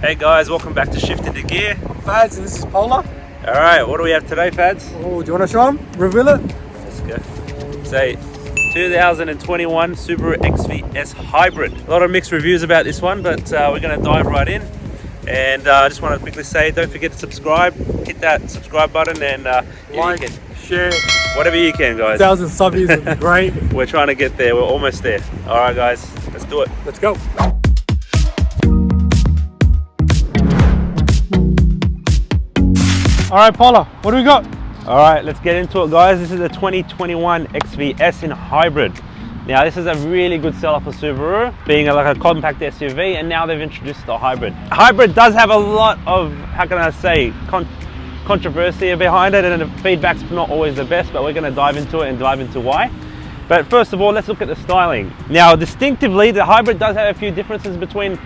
Hey guys, welcome back to Shift Into Gear. I'm Fads and this is Polar. Alright, what do we have today, Fads? Oh, do you want to show them? Reveal it? Let's go. It's a 2021 Subaru XV Hybrid. A lot of mixed reviews about this one, but we're going to dive right in. And I just want to quickly say, don't forget to subscribe. Hit that subscribe button and Like, share. Whatever you can, guys. 1,000 subbies would be great. We're trying to get there. We're almost there. Alright guys, let's do it. Let's go. Alright, Paula, what do we got? Alright, let's get into it, guys. This is a 2021 XVS in hybrid. Now, this is a really good seller for Subaru, being like a compact SUV, and now they've introduced the hybrid. Hybrid does have a lot of, how can I say, controversy behind it, and the feedback's not always the best, but we're going to dive into it and dive into why. But first of all, let's look at the styling. Now, distinctively, the hybrid does have a few differences between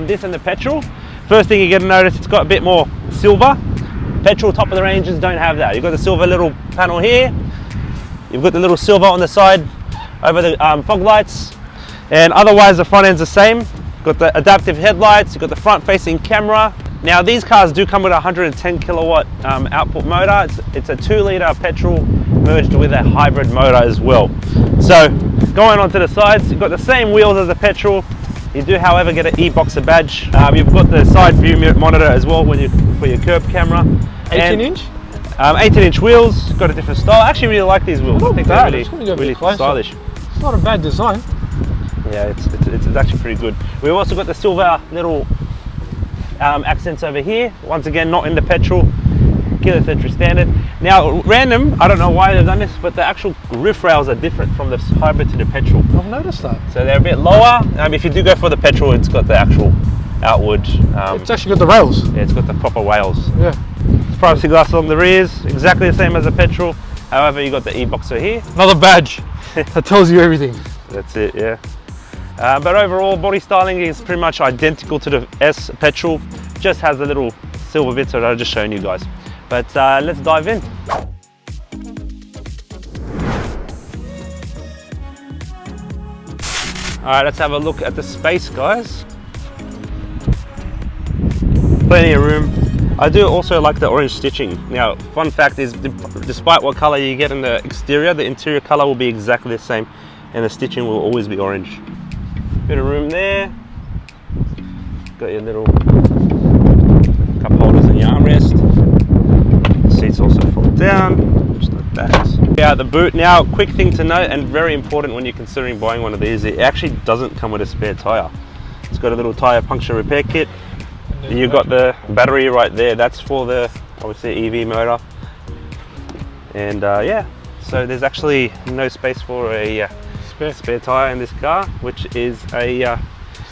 this and the petrol. First thing you're going to notice, it's got a bit more silver. Petrol top of the ranges don't have that. You've got the silver little panel here. You've got the little silver on the side over the fog lights. And otherwise the front end's the same. Got the adaptive headlights, you've got the front facing camera. Now these cars do come with a 110 kilowatt output motor. It's a 2-litre petrol merged with a hybrid motor as well. So going on to the sides, you've got the same wheels as the petrol. You do, however, get an e-boxer badge. You've got the side view monitor as well for your curb camera. 18-inch? 18-inch wheels, got a different style. I actually really like these wheels. I think they're really stylish. It's not a bad design. Yeah, it's actually pretty good. We've also got the silver little accents over here. Once again, not in the petrol. Killer Century standard. Now, random, I don't know why they've done this, but the actual roof rails are different from the hybrid to the petrol. I've noticed that. So they're a bit lower. If you do go for the petrol, it's got the actual outward. It's actually got the rails. Yeah, it's got the proper rails. Yeah. Privacy glass along the rears, exactly the same as a petrol. However, you got the e-boxer here. Another badge that tells you everything. That's it, yeah. But overall, body styling is pretty much identical to the S petrol. Just has the little silver bits that I've just shown you guys. But let's dive in. All right, let's have a look at the space, guys. Plenty of room. I do also like the orange stitching. Now, fun fact is, despite what color you get in the exterior, the interior color will be exactly the same, and the stitching will always be orange. Bit of room there. Got your little cup holders and your armrest. Seats also fold down, just like that. Yeah, the boot. Now, quick thing to note, and very important when you're considering buying one of these, it actually doesn't come with a spare tire. It's got a little tire puncture repair kit. You've got the battery right there. That's for the, obviously, EV motor. And yeah, so there's actually no space for a spare tire in this car, which is a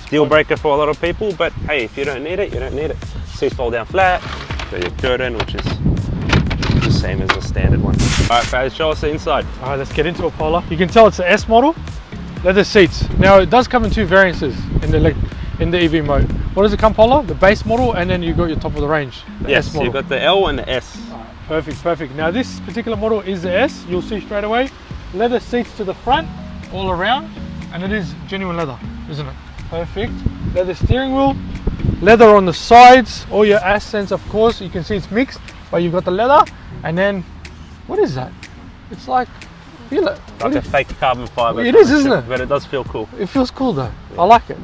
deal breaker for a lot of people. But hey, if you don't need it, you don't need it. Seats fold down flat. Got your curtain, which is the same as the standard one. All right, Faz, show us the inside. All right, let's get into it, Paula. You can tell it's the S model. Leather seats. Now, it does come in two variances in the EV mode. What does it come, Paula? The base model, and then you got your top of the range. Yes, you've got the L and the S. Right, perfect, perfect. Now this particular model is the S. You'll see straight away. Leather seats to the front, all around, and it is genuine leather, isn't it? Perfect. Leather steering wheel, leather on the sides, all your accents, of course. You can see it's mixed, but you've got the leather, and then, what is that? It's like, feel it. Like a fake carbon fiber. It is, isn't it? But it does feel cool. It feels cool though. Yeah. I like it.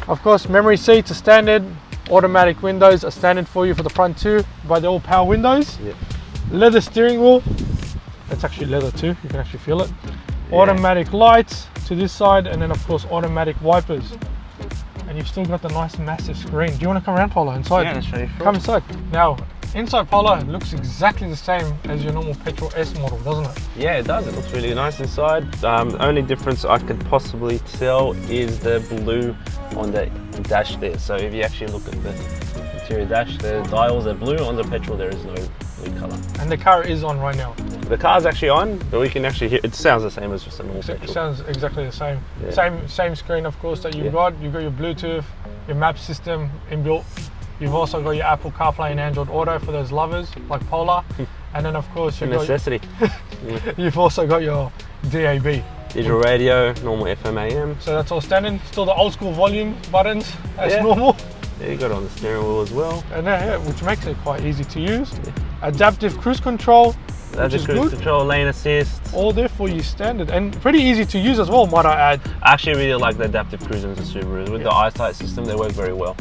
Of course, memory seats are standard. Automatic windows are standard for you for the front too, but they're all power windows. Yeah. Leather steering wheel. It's actually leather too. You can actually feel it. Yeah. Automatic lights to this side, and then of course automatic wipers. And you've still got the nice massive screen. Do you want to come around, Paula, inside? Yeah, show you. Come inside. Now, inside, Paula, looks exactly the same as your normal petrol S model, doesn't it? Yeah, it does. It looks really nice inside. Only difference I could possibly tell is the blue on the dash there. So if you actually look at the interior dash, the dials are blue. On the petrol, there is no blue color. And the car is on right now. The car's actually on, but we can actually hear. It sounds the same as just a normal petrol. It sounds exactly the same. Yeah. Same screen, of course, that you've got. You've got your Bluetooth, your map system inbuilt. You've also got your Apple CarPlay and Android Auto for those lovers, like Polar. And then of course you've also got your DAB. Digital radio, normal FM AM. So that's all standard. Still the old school volume buttons as normal. Yeah, you got it on the steering wheel as well. And which makes it quite easy to use. Adaptive cruise control, which is cruise good. control, lane assist. All there for you standard, and pretty easy to use as well, might I add. I actually really like the adaptive cruising of the Subaru. With the eyesight system, they work very well.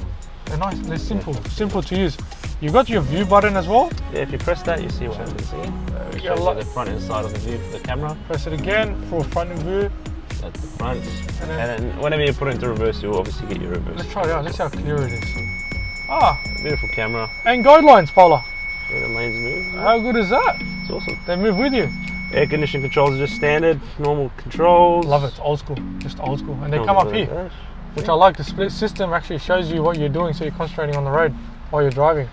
They're nice, they're simple to use. You've got your view button as well. Yeah, if you press that, you see what happens here. It shows you the front and side of the view for the camera. Press it again for front view. That's the front. And then whenever you put it into reverse, you'll obviously get your reverse. Let's try it out, let's see how clear it is. Ah, beautiful camera. and guidelines, Paula. Yeah, the lanes move. How good is that? It's awesome. They move with you. Air conditioning controls are just standard, normal controls. Love it, old school, just old school. And they come up here, which I like. The split system actually shows you what you're doing, so you're concentrating on the road while you're driving.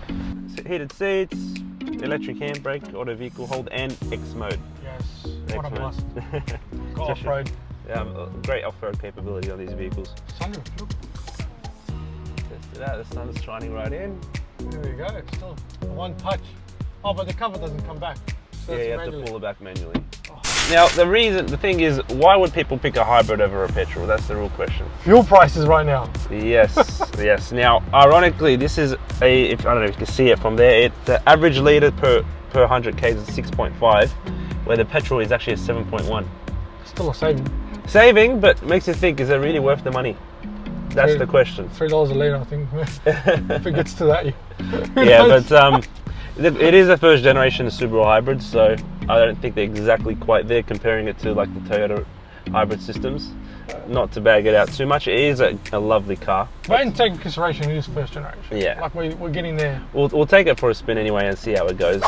Heated seats, electric handbrake, auto vehicle hold, and X mode. Yes, what a X must. mode. Go off-road. Yeah, great off-road capability on these vehicles. Sunroof, look. Test it out, the sun's shining right in. There we go, still one touch. Oh, but the cover doesn't come back. So Yeah, you have manually. to pull it back manually. Oh. Now, the thing is, why would people pick a hybrid over a petrol? That's the real question. Fuel prices right now. Yes, yes. Now, ironically, this is I don't know if you can see it from there, the average litre per 100 k's is 6.5, where the petrol is actually a 7.1. Still a saving. Saving, but makes you think, is it really worth the money? That's the question. $3 a litre, I think. If it gets to that, yeah, but it is a first generation Subaru hybrid, so I don't think they're exactly quite there comparing it to like the Toyota hybrid systems. Not to bag it out too much, it is a lovely car. But in taking consideration, it is first generation. Yeah. Like we're getting there. We'll take it for a spin anyway and see how it goes.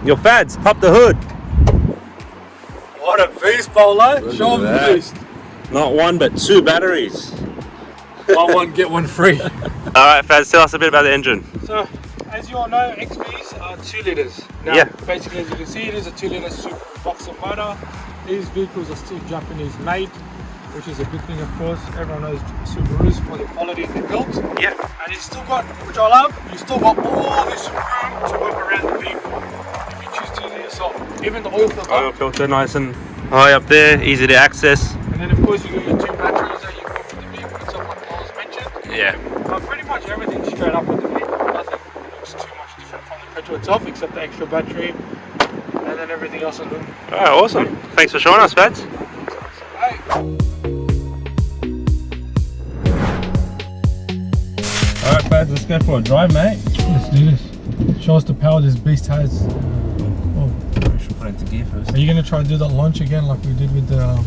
Your fads, pop the hood. What a beast, Polo. Show them the beast. Not one, but two batteries. Buy one, get one free. Alright, Fads, tell us a bit about the engine. So, as you all know, XVs are 2 litres. Now, yeah. Basically, as you can see, it is a 2 litre Subaru boxer motor. These vehicles are still Japanese made, which is a good thing, of course. Everyone knows Subarus for the quality they built. Yeah. And it's still got, which I love, you still got all this room to work around the vehicle if you choose to use it yourself. Even the oil filter. Oil filter, nice and high up there, easy to access. And then, of course, you got your 2 batteries that you put for the vehicle itself, like Paul's mentioned. Yeah. But pretty much everything straight up with the vehicle. Nothing looks too much different from the petrol itself, except the extra battery and then everything else on them. Alright, awesome. Thanks for showing us, Fads. Hey. Alright, Fads, let's go for a drive, mate. Let's do this. Show us the power this beast has. Oh. We should put it into gear first. Are you going to try to do that launch again like we did with the...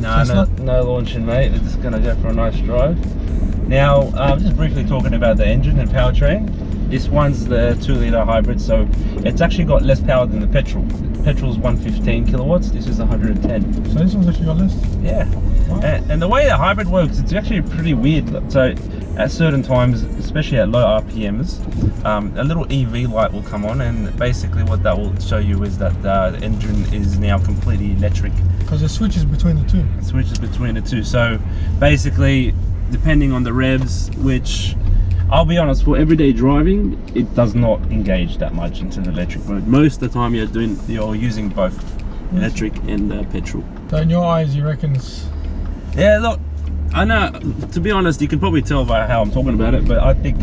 No launching, mate. We're just going to go for a nice drive. Now, just briefly talking about the engine and powertrain. This one's the 2 litre hybrid, so it's actually got less power than the petrol. The petrol's 115 kilowatts, this is 110. So this one's actually got less? Yeah. Wow. And the way the hybrid works, it's actually pretty weird. So at certain times, especially at low RPMs, a little EV light will come on, and basically what that will show you is that the engine is now completely electric. Because it switches between the two. It switches between the two. So basically, depending on the revs, which I'll be honest, for everyday driving, it does not engage that much into the electric mode. Most of the time you're using both electric and petrol. So in your eyes, you reckon it's... Yeah, look, I know, to be honest, you can probably tell by how I'm talking about it, but I think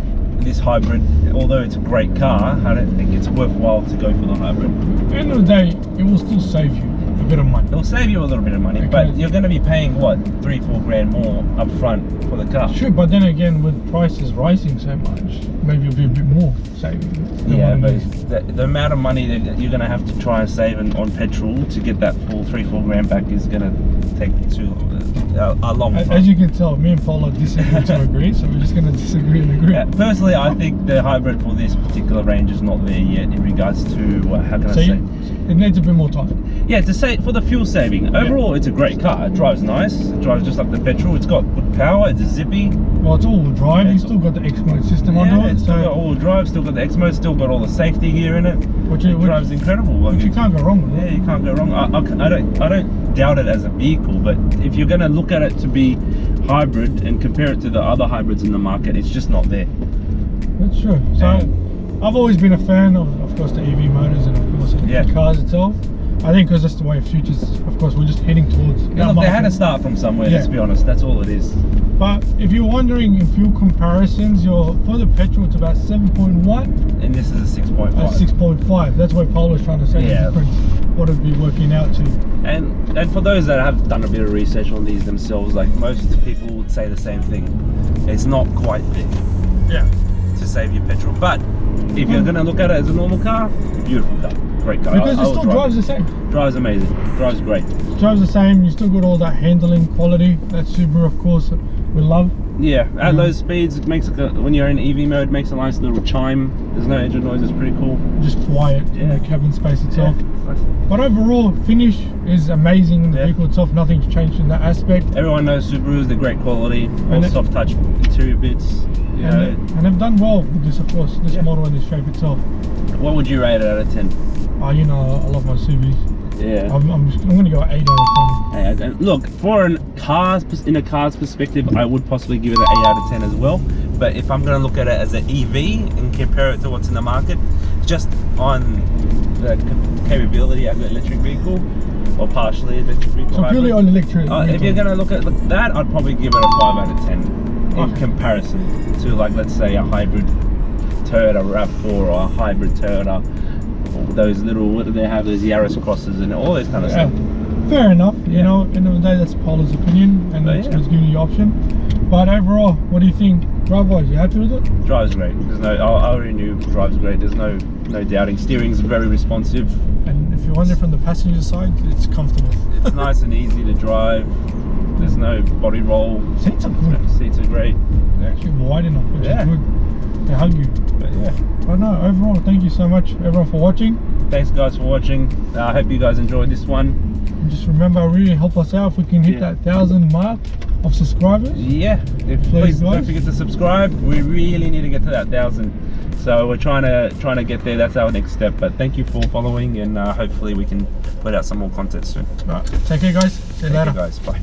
this hybrid, although it's a great car, I don't think it's worthwhile to go for the hybrid. At the end of the day, it will still save you a bit of money. It'll save you a little bit of money, but you're going to be paying, what, 3-4 grand more up front for the car. Sure, but then again, with prices rising so much, maybe it'll be a bit more saving. Yeah, but the amount of money that you're going to have to try and save on petrol to get that full 3-4 grand back is going to take a long time. As you can tell, me and Paul are disagreeing to agree, so we're just going to disagree and agree. Yeah, personally, I think the hybrid for this particular range is not there yet in regards to, how can I say? It needs a bit more time. Yeah, to say for the fuel saving, overall it's a great car. It drives nice, it drives just like the petrol, it's got good power, it's zippy. Well, it's all-wheel drive, you've still got the X-Mode system under it. It's still got all-wheel drive, still got the X-Mode, still got all the safety gear in it. Which drives incredible. Which you can't go wrong with. Yeah, you can't go wrong. I don't doubt it as a vehicle, but if you're going to look at it to be hybrid and compare it to the other hybrids in the market, it's just not there. That's true. So I've always been a fan of course, the EV motors and of course the cars itself. I think because that's the way futures, of course, we're just heading towards. Yeah, look, they had to start from somewhere, let's be honest, that's all it is. But if you're wondering in fuel comparisons, for the petrol it's about 7.1. And this is a 6.5. 6.5. That's what Paul was trying to say, the difference, what it'd be working out to. And for those that have done a bit of research on these themselves, like most people would say the same thing. It's not quite big. Yeah. To save your petrol. But if you're gonna look at it as a normal car, beautiful car. Great car. Because it still drives the same. Drives amazing. Drives great. Drives the same. You still got all that handling quality that Subaru, of course, we love. Yeah, at those speeds, it makes when you're in EV mode, it makes a nice little chime. There's no engine noise. It's pretty cool. Just quiet in the cabin space itself. Yeah. But overall, finish is amazing in the vehicle itself. Nothing's changed in that aspect. Everyone knows Subarus. They're great quality. All soft touch interior bits. And they've done well with this, of course. This model and this shape itself. What would you rate it out of 10? You know, I love my Subis. Yeah. I'm going to go 8 out of 10. Look, in a car's perspective, I would possibly give it an 8 out of 10 as well. But if I'm going to look at it as an EV and compare it to what's in the market, just on the capability of an electric vehicle, or partially electric vehicle. So purely on electric if you're going to look at that, I'd probably give it a 5 out of 10 in comparison to, like, let's say a hybrid Toyota RAV4 or a hybrid Toyota. Those little, what do they have, those Yaris crosses and all this kind of stuff. Fair enough, you know, end of the day that's Paula's opinion and it's giving you the option. But overall, what do you think? Drive-wise, you happy with it? Drives great. There's no, I already knew drives great. There's no doubting. Steering's very responsive. And if you're wondering from the passenger side, it's comfortable. It's nice and easy to drive. There's no body roll. Seats are good. Seats are great. They're actually wide enough, which is good. They hug you. But no, overall, thank you so much everyone for watching. Thanks guys for watching. I hope you guys enjoyed this one. And just remember, really help us out if we can hit that 1,000 mark of subscribers. Please don't forget to subscribe. We really need to get to that 1,000. So we're trying to get there. That's our next step. But thank you for following, and hopefully we can put out some more content soon. Right, take care guys. See you later. Thank you guys. Bye.